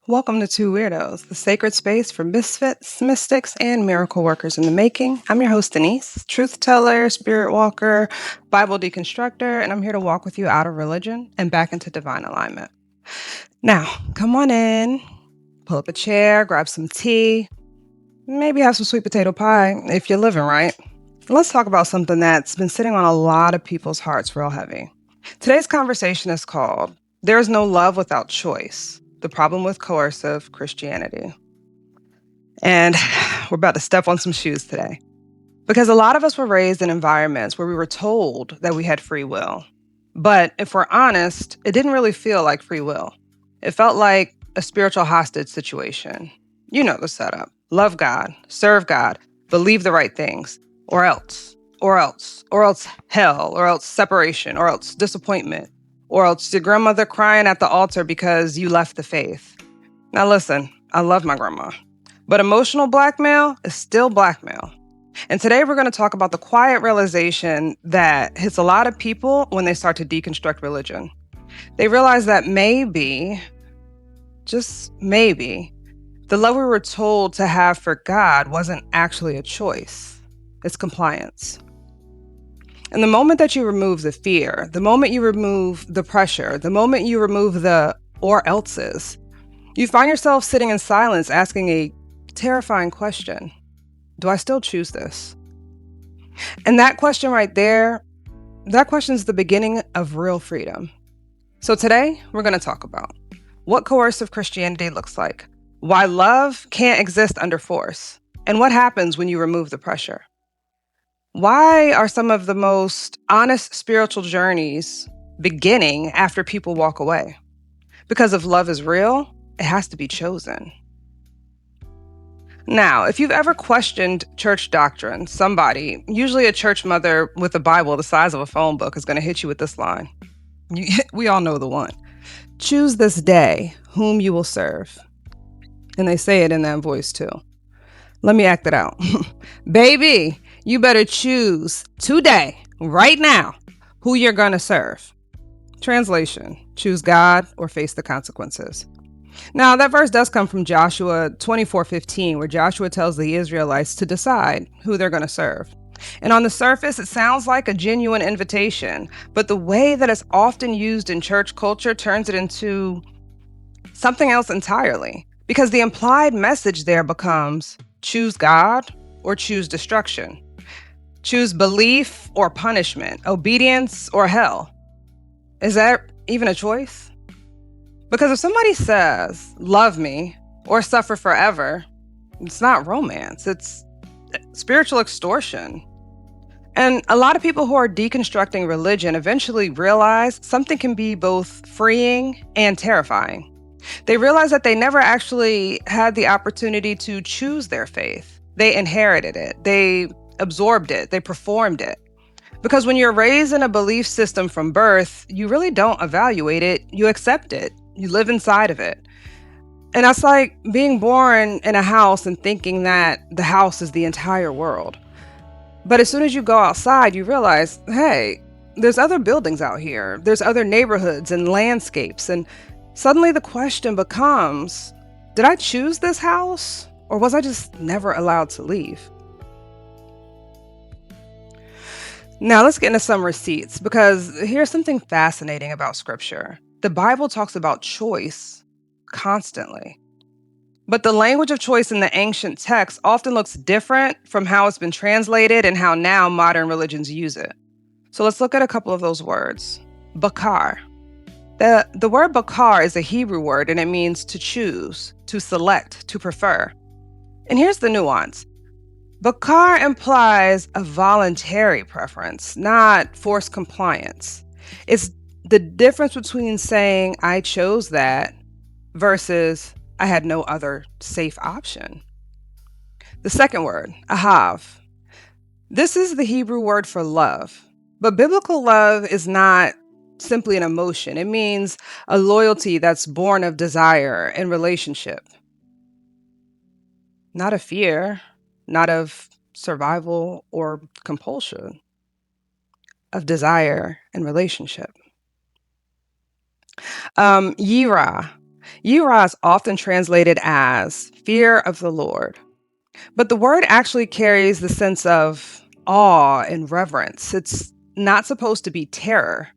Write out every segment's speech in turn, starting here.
Welcome to Two Weirdos, the sacred space for misfits, mystics, and miracle workers in the making. I'm your host, Denise, truth teller, spirit walker, Bible deconstructor, and I'm here to walk with you out of religion and back into divine alignment. Now, come on in, pull up a chair, grab some tea, maybe have some sweet potato pie if you're living right. Let's talk about something that's been sitting on a lot of people's hearts real heavy. Today's conversation is called There's No Love Without Choice, the problem with coercive Christianity. And we're about to step on some shoes today. Because a lot of us were raised in environments where we were told that we had free will. But if we're honest, it didn't really feel like free will. It felt like a spiritual hostage situation. You know the setup. Love God, serve God, believe the right things, or else hell, or else separation, or else disappointment, or else your grandmother crying at the altar because you left the faith. Now listen, I love my grandma, but emotional blackmail is still blackmail. And today we're going to talk about the quiet realization that hits a lot of people when they start to deconstruct religion. They realize that maybe, just maybe, the love we were told to have for God wasn't actually a choice. It's compliance. And the moment that you remove the fear, the moment you remove the pressure, the moment you remove the or else's, you find yourself sitting in silence asking a terrifying question. Do I still choose this? And that question right there, that question is the beginning of real freedom. So today, we're going to talk about what coercive Christianity looks like, why love can't exist under force, and what happens when you remove the pressure. Why are some of the most honest spiritual journeys beginning after people walk away? Because if love is real, it has to be chosen. Now, if you've ever questioned church doctrine, somebody, usually a church mother with a Bible the size of a phone book, is going to hit you with this line. We all know the one. Choose this day whom you will serve. And they say it in that voice too. Let me act it out. Baby, you better choose today, right now, who you're going to serve. Translation, choose God or face the consequences. Now, that verse does come from Joshua 24:15, where Joshua tells the Israelites to decide who they're going to serve. And on the surface, it sounds like a genuine invitation, but the way that it's often used in church culture turns it into something else entirely. Because the implied message there becomes choose God or choose destruction. Choose belief or punishment, obedience or hell. Is that even a choice? Because if somebody says, love me or suffer forever, it's not romance, it's spiritual extortion. And a lot of people who are deconstructing religion eventually realize something can be both freeing and terrifying. They realize that they never actually had the opportunity to choose their faith. They inherited it, they absorbed it, they performed it. Because when you're raised in a belief system from birth, you really don't evaluate it, you accept it, you live inside of it. And that's like being born in a house and thinking that the house is the entire world. But as soon as you go outside, you realize, hey, there's other buildings out here. There's other neighborhoods and landscapes. And suddenly the question becomes, did I choose this house? Or was I just never allowed to leave? Now let's get into some receipts, because here's something fascinating about scripture. The Bible talks about choice constantly. But the language of choice in the ancient text often looks different from how it's been translated and how now modern religions use it. So let's look at a couple of those words. Bakar. The word bakar is a Hebrew word, and it means to choose, to select, to prefer. And here's the nuance. Bakar implies a voluntary preference, not forced compliance. It's the difference between saying I chose that versus I had no other safe option. The second word, ahav. This is the Hebrew word for love. But biblical love is not simply an emotion. It means a loyalty that's born of desire and relationship. Not of fear, not of survival or compulsion, of desire and relationship. Yira. Yirah is often translated as fear of the Lord, but the word actually carries the sense of awe and reverence. It's not supposed to be terror.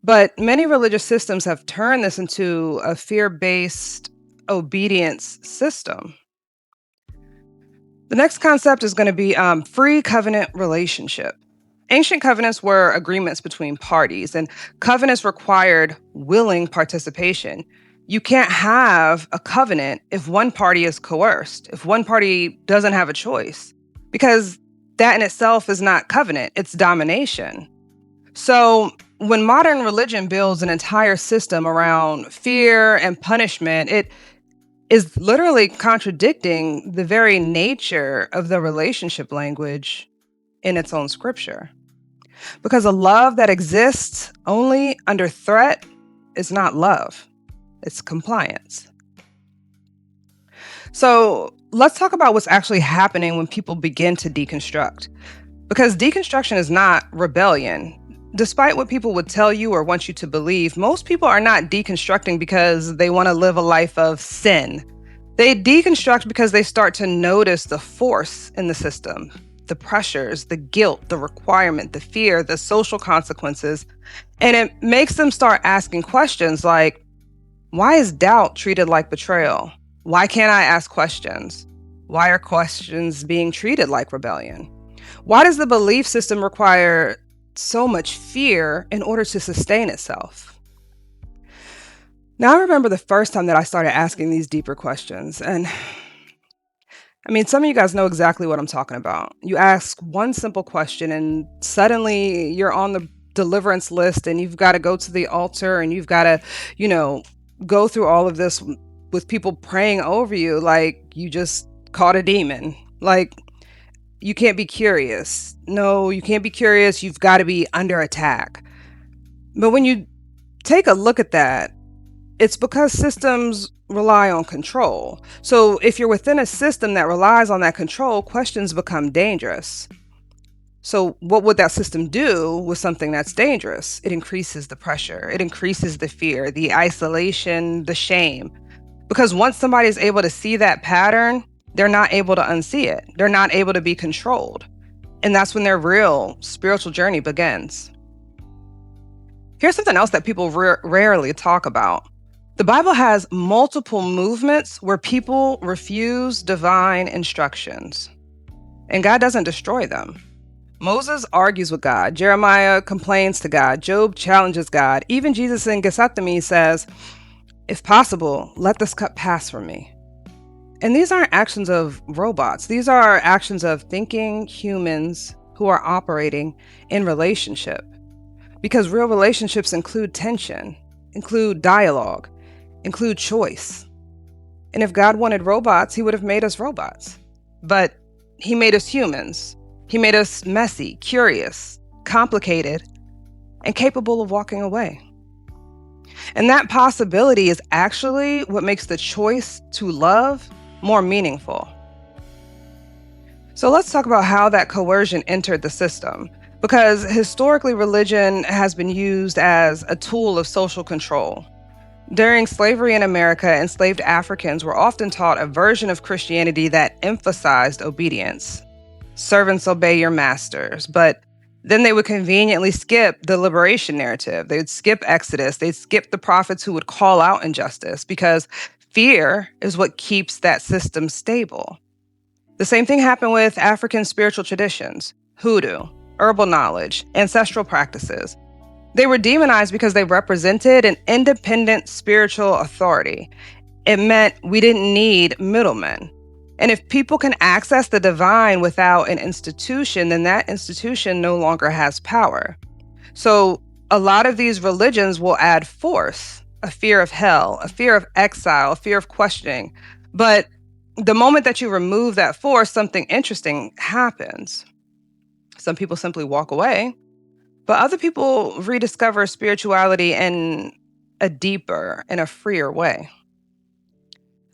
But many religious systems have turned this into a fear-based obedience system. The next concept is going to be free covenant relationship. Ancient covenants were agreements between parties, and covenants required willing participation. You can't have a covenant if one party is coerced, if one party doesn't have a choice, because that in itself is not covenant, it's domination. So, when modern religion builds an entire system around fear and punishment, it is literally contradicting the very nature of the relationship language in its own scripture. Because a love that exists only under threat is not love, it's compliance. So, let's talk about what's actually happening when people begin to deconstruct. Because deconstruction is not rebellion. Despite what people would tell you or want you to believe, most people are not deconstructing because they want to live a life of sin. They deconstruct because they start to notice the force in the system, the pressures, the guilt, the requirement, the fear, the social consequences. And it makes them start asking questions like, why is doubt treated like betrayal? Why can't I ask questions? Why are questions being treated like rebellion? Why does the belief system require so much fear in order to sustain itself? Now, I remember the first time that I started asking these deeper questions. And I mean, some of you guys know exactly what I'm talking about. You ask one simple question, and suddenly you're on the deliverance list, and you've got to go to the altar, and you've got to, go through all of this with people praying over you like you just caught a demon. Like, you can't be curious. No, you can't be curious. You've got to be under attack. But when you take a look at that, it's because systems rely on control. So if you're within a system that relies on that control, questions become dangerous. So what would that system do with something that's dangerous? It increases the pressure. It increases the fear, the isolation, the shame. Because once somebody is able to see that pattern, they're not able to unsee it. They're not able to be controlled. And that's when their real spiritual journey begins. Here's something else that people rarely talk about. The Bible has multiple movements where people refuse divine instructions, and God doesn't destroy them. Moses argues with God. Jeremiah complains to God. Job challenges God. Even Jesus in Gethsemane says, if possible, let this cup pass from me. And these aren't actions of robots. These are actions of thinking humans who are operating in relationship. Because real relationships include tension, include dialogue, include choice. And if God wanted robots, he would have made us robots. But he made us humans. He made us messy, curious, complicated, and capable of walking away. And that possibility is actually what makes the choice to love more meaningful. So let's talk about how that coercion entered the system. Because historically, religion has been used as a tool of social control. During slavery in America, enslaved Africans were often taught a version of Christianity that emphasized obedience. Servants obey your masters, but then they would conveniently skip the liberation narrative. They would skip Exodus. They'd skip the prophets who would call out injustice because fear is what keeps that system stable. The same thing happened with African spiritual traditions, hoodoo, herbal knowledge, ancestral practices. They were demonized because they represented an independent spiritual authority. It meant we didn't need middlemen. And if people can access the divine without an institution, then that institution no longer has power. So a lot of these religions will add force, a fear of hell, a fear of exile, a fear of questioning. But the moment that you remove that force, something interesting happens. Some people simply walk away. But other people rediscover spirituality in a deeper and a freer way.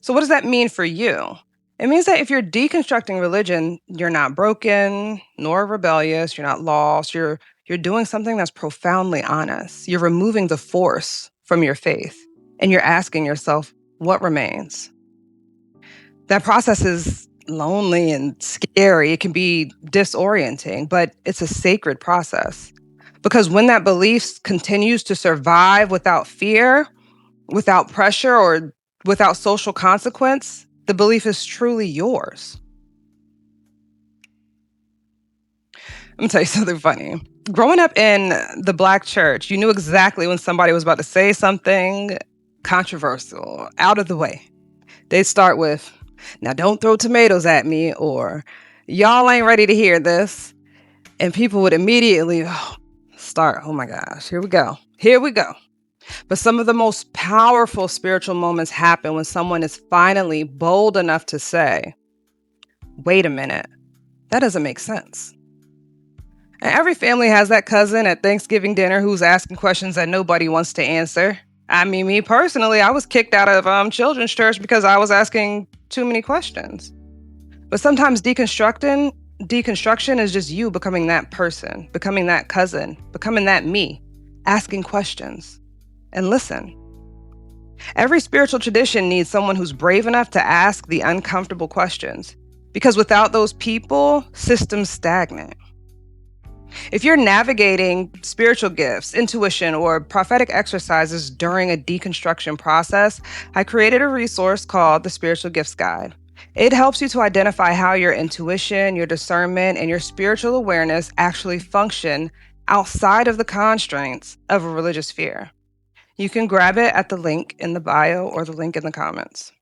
So what does that mean for you? It means that if you're deconstructing religion, you're not broken, nor rebellious, you're not lost, you're doing something that's profoundly honest. You're removing the force from your faith, and you're asking yourself, what remains? That process is lonely and scary. It can be disorienting, but it's a sacred process. Because when that belief continues to survive without fear, without pressure, or without social consequence, the belief is truly yours. Let me tell you something funny. Growing up in the Black church, you knew exactly when somebody was about to say something controversial, out of the way. They'd start with, "Now don't throw tomatoes at me," or "Y'all ain't ready to hear this." And people would immediately start, "Oh my gosh, here we go. Here we go." But some of the most powerful spiritual moments happen when someone is finally bold enough to say, "Wait a minute, that doesn't make sense." And every family has that cousin at Thanksgiving dinner who's asking questions that nobody wants to answer. I mean, me personally, I was kicked out of children's church because I was asking too many questions. But sometimes deconstruction is just you becoming that person, becoming that cousin, becoming that me, asking questions. And listen, every spiritual tradition needs someone who's brave enough to ask the uncomfortable questions. Because without those people, systems stagnate. If you're navigating spiritual gifts, intuition, or prophetic exercises during a deconstruction process, I created a resource called the Spiritual Gifts Guide. It helps you to identify how your intuition, your discernment, and your spiritual awareness actually function outside of the constraints of a religious sphere. You can grab it at the link in the bio or the link in the comments.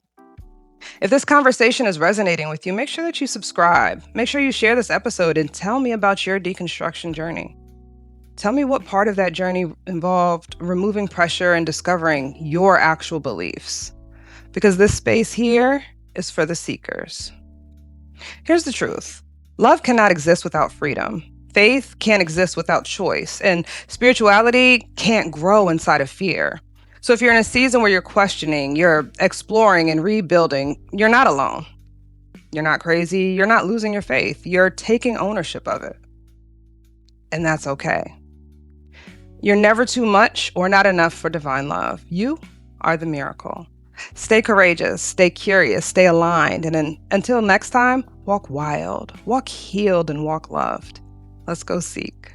If this conversation is resonating with you, make sure that you subscribe. Make sure you share this episode and tell me about your deconstruction journey. Tell me what part of that journey involved removing pressure and discovering your actual beliefs. Because this space here is for the seekers. Here's the truth. Love cannot exist without freedom. Faith can't exist without choice. And spirituality can't grow inside of fear. So if you're in a season where you're questioning, you're exploring and rebuilding, you're not alone. You're not crazy. You're not losing your faith. You're taking ownership of it. And that's okay. You're never too much or not enough for divine love. You are the miracle. Stay courageous, stay curious, stay aligned. And until next time, walk wild, walk healed, and walk loved. Let's go seek.